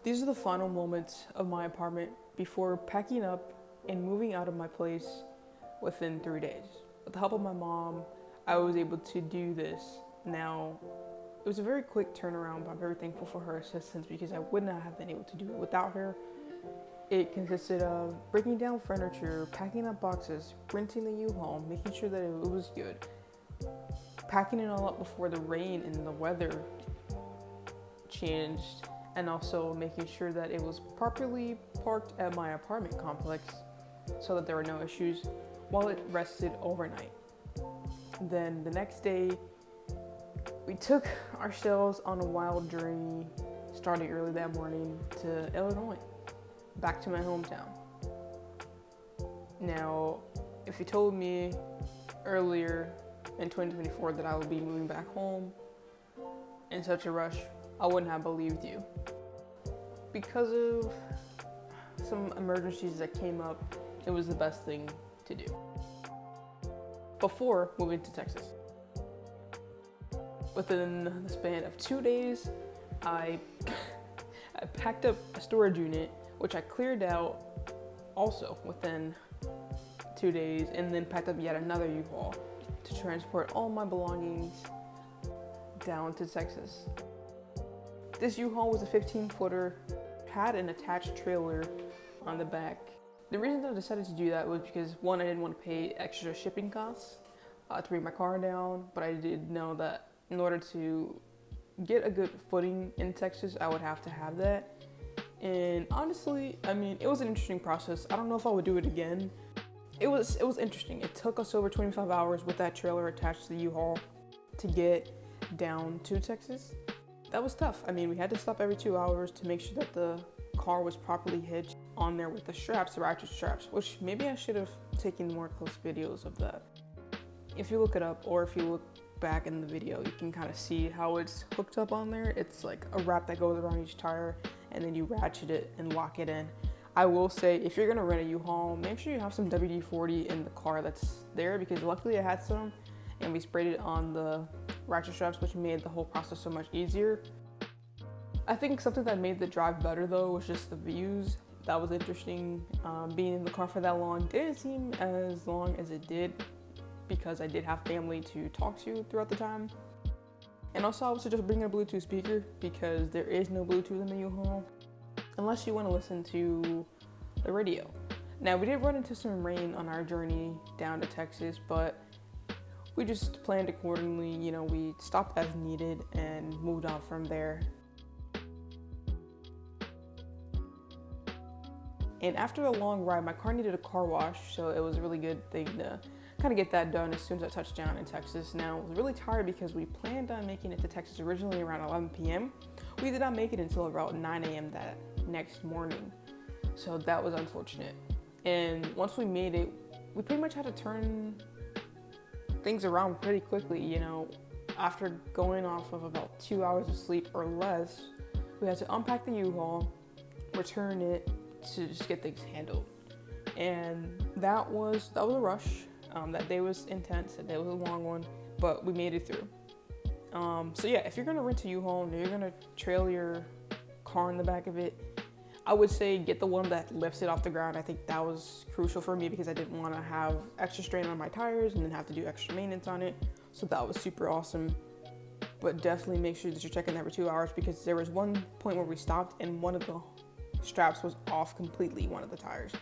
These are the final moments of my apartment before packing up and moving out of my place within 3 days. With the help of my mom, I was able to do this. Now, it was a very quick turnaround, but I'm very thankful for her assistance because I would not have been able to do it without her. It consisted of breaking down furniture, packing up boxes, renting the U-Haul, making sure that it was good, packing it all up before the rain and the weather changed, and also making sure that it was properly parked at my apartment complex so that there were no issues while it rested overnight. Then the next day, we took ourselves on a wild journey starting early that morning to Illinois, back to my hometown. Now, if you told me earlier in 2024 that I would be moving back home in such a rush, I wouldn't have believed you. Because of some emergencies that came up, it was the best thing to do before moving to Texas. Within the span of 2 days, I packed up a storage unit, which I cleared out also within 2 days, and then packed up yet another U-Haul to transport all my belongings down to Texas. This U-Haul was a 15-footer, had an attached trailer on the back. The reason that I decided to do that was because, one, I didn't want to pay extra shipping costs to bring my car down, but I did know that in order to get a good footing in Texas, I would have to have that. And honestly, I mean, it was an interesting process. I don't know if I would do it again. It was interesting. It took us over 25 hours with that trailer attached to the U-Haul to get down to Texas. That was tough. I mean, we had to stop every 2 hours to make sure that the car was properly hitched on there with the straps, the ratchet straps, which maybe I should have taken more close videos of that. If you look it up, or if you look back in the video, you can kind of see how it's hooked up on there. It's like a wrap that goes around each tire, and then you ratchet it and lock it in. I will say, if you're gonna rent a U-Haul, make sure you have some WD-40 in the car that's there, because luckily I had some, and we sprayed it on the ratchet straps, which made the whole process so much easier. I think something that made the drive better though was just the views. That was interesting. Being in the car for that long didn't seem as long as it did, because I did have family to talk to throughout the time. And also I would suggest bringing a Bluetooth speaker, because there is no Bluetooth in the U-Haul unless you want to listen to the radio. Now, we did run into some rain on our journey down to Texas, but we just planned accordingly. You know, we stopped as needed and moved on from there. And after a long ride, my car needed a car wash, so it was a really good thing to kind of get that done as soon as I touched down in Texas. Now, I was really tired because we planned on making it to Texas originally around 11 p.m. We did not make it until about 9 a.m. that next morning, so that was unfortunate. And once we made it, we pretty much had to turn things around pretty quickly. You know, after going off of about 2 hours of sleep or less, we had to unpack the U-Haul, return it to just get things handled. And that was a rush. That day was intense, that day was a long one, but we made it through. So yeah, if you're gonna rent a U-Haul and you're gonna trail your car in the back of it, I would say get the one that lifts it off the ground. I think that was crucial for me because I didn't want to have extra strain on my tires and then have to do extra maintenance on it. So that was super awesome. But definitely make sure that you're checking every 2 hours, because there was one point where we stopped and one of the straps was off completely, one of the tires.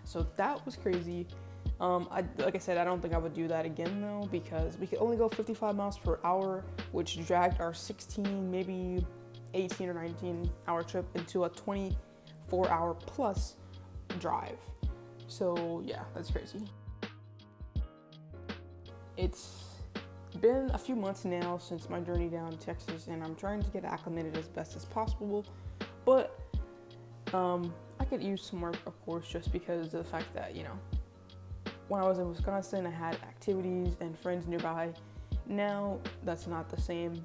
So that was crazy. Like I said, I don't think I would do that again though, because we could only go 55 miles per hour, which dragged our 16, maybe 18 or 19 hour trip into a 24-hour plus drive. So yeah, that's crazy. It's been a few months now since my journey down to Texas, and I'm trying to get acclimated as best as possible, but I could use some work, of course, just because of the fact that, you know, when I was in Wisconsin, I had activities and friends nearby. Now that's not the same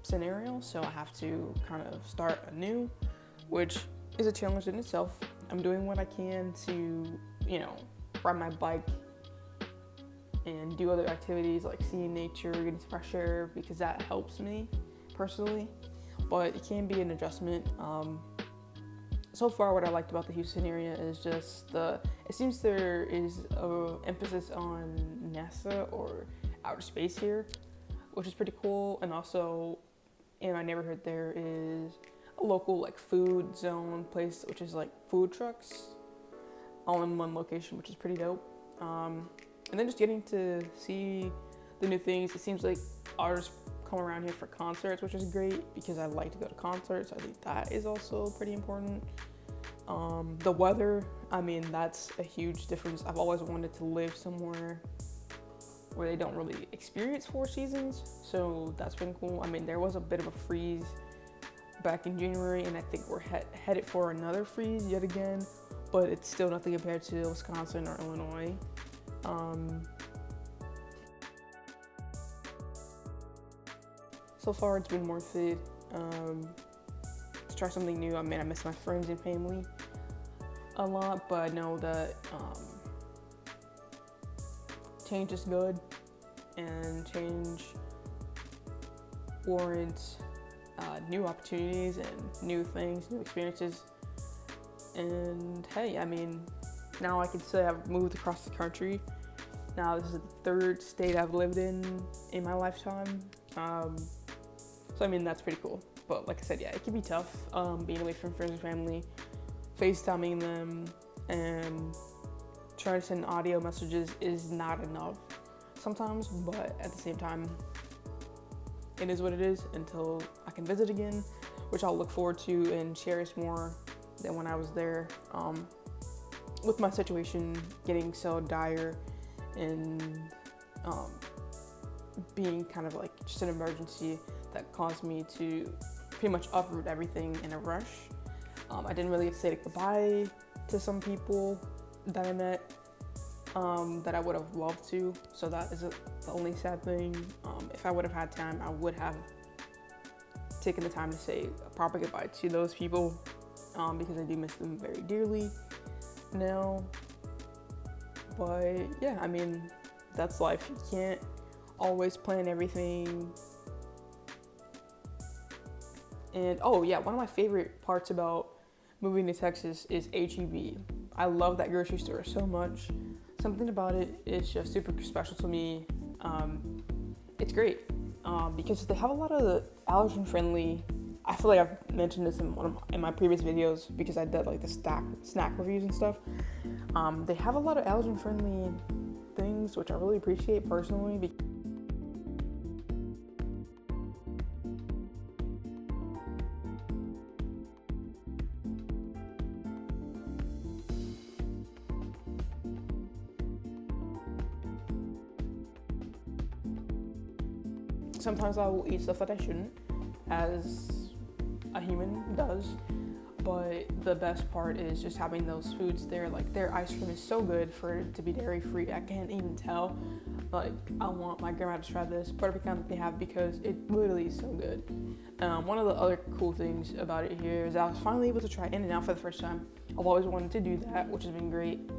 scenario, so I have to kind of start anew, which is a challenge in itself. I'm doing what I can to, you know, ride my bike and do other activities like seeing nature, getting fresh air, because that helps me personally. but it can be an adjustment. So far, what I liked about the Houston area is just it seems there is a emphasis on NASA or outer space here, which is pretty cool. And also in my neighborhood, there is a local like food zone place, which is like food trucks all in one location, which is pretty dope. And then just getting to see the new things. It seems like artists come around here for concerts, which is great because I like to go to concerts. I think that is also pretty important. The weather, I mean, that's a huge difference. I've always wanted to live somewhere where they don't really experience 4 seasons, so that's been cool. I mean, there was a bit of a freeze back in January, and I think we're headed for another freeze yet again, but it's still nothing compared to Wisconsin or Illinois. So far, it's been worth it to try something new. I mean, I miss my friends and family a lot, but I know that change is good, and change warrants new opportunities and new things, new experiences. And hey, I mean, now I can say I've moved across the country. Now this is the 3rd state I've lived in my lifetime. So I mean, that's pretty cool. But like I said, yeah, it can be tough being away from friends and family, FaceTiming them, and trying to send audio messages is not enough sometimes, but at the same time, it is what it is until I can visit again, which I'll look forward to and cherish more than when I was there. With my situation getting so dire and being kind of like just an emergency that caused me to pretty much uproot everything in a rush. I didn't really get to say goodbye to some people that I met that I would have loved to, so that is the only sad thing. If I would have had time, I would have taken the time to say a proper goodbye to those people because I do miss them very dearly now. But yeah, I mean, that's life. You can't always plan everything. And oh yeah, one of my favorite parts about moving to Texas is HEB. I love that grocery store so much. Something about it is just super special to me. It's great because they have a lot of the allergen-friendly. I feel like I've mentioned this in my previous videos because I did like the snack reviews and stuff. They have a lot of allergen-friendly things, which I really appreciate personally. Sometimes I will eat stuff that I shouldn't, as a human does, but the best part is just having those foods there. Like, their ice cream is so good for it to be dairy-free. I can't even tell. Like, I want my grandma to try this butter pecan that they have because it literally is so good. One of the other cool things about it here is I was finally able to try In-N-Out for the first time. I've always wanted to do that, which has been great.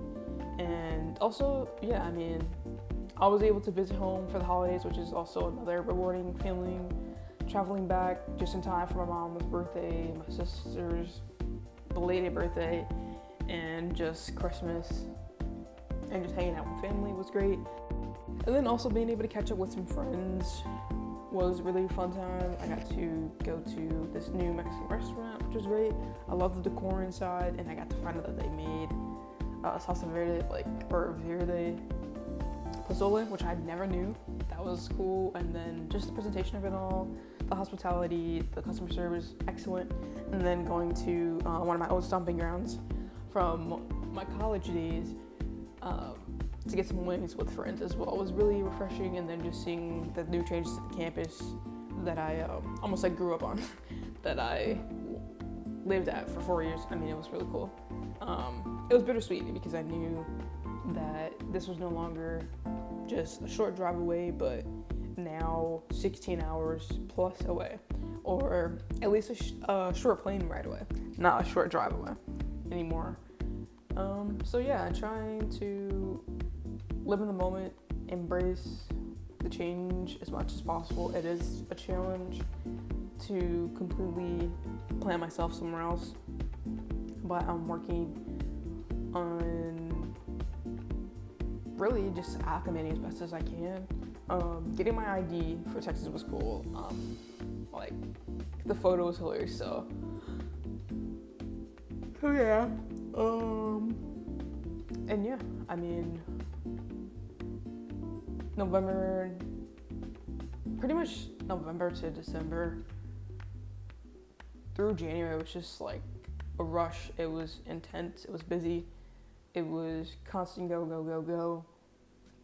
And also, yeah, I mean, I was able to visit home for the holidays, which is also another rewarding feeling. Traveling back just in time for my mom's birthday, my sister's belated birthday, and just Christmas, and just hanging out with family was great. And then also being able to catch up with some friends was really a fun time. I got to go to this new Mexican restaurant, which was great. I love the decor inside, and I got to find out that they made salsa verde, verde pozole, which I never knew. That was cool. And then just the presentation of it all, the hospitality, the customer service, excellent. And then going to one of my old stomping grounds from my college days to get some wings with friends as well was really refreshing. And then just seeing the new changes to the campus that I almost like grew up on, that I lived at for 4 years. I mean, it was really cool. It was bittersweet because I knew that this was no longer just a short drive away, but now 16 hours plus away, or at least a short plane ride away, not a short drive away anymore. So yeah, trying to live in the moment, embrace the change as much as possible. It is a challenge to completely plant myself somewhere else, but I'm working on really just acclimating as best as I can. Getting my ID for Texas was cool. Like, the photo was hilarious, so yeah. And yeah, I mean, pretty much November to December through January was just like a rush. It was intense, it was busy, it was constant go.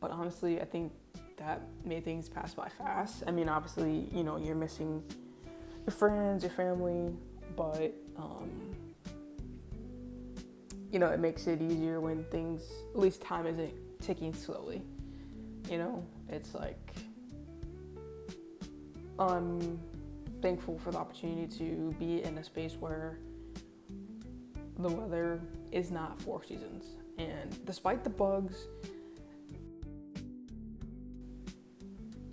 But honestly, I think that made things pass by fast. I mean, obviously, you know, you're missing your friends, your family, but you know, it makes it easier when things, at least time isn't ticking slowly. You know, it's like, I'm thankful for the opportunity to be in a space where the weather is not 4 seasons. And despite the bugs,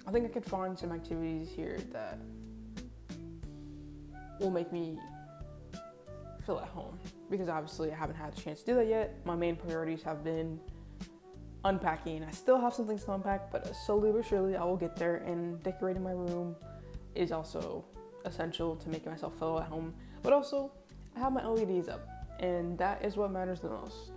I think I could find some activities here that will make me feel at home, because obviously I haven't had a chance to do that yet. My main priorities have been unpacking. I still have some things to unpack, but slowly but surely I will get there, and decorating my room is also essential to making myself feel at home. But also, I have my LEDs up, and that is what matters the most.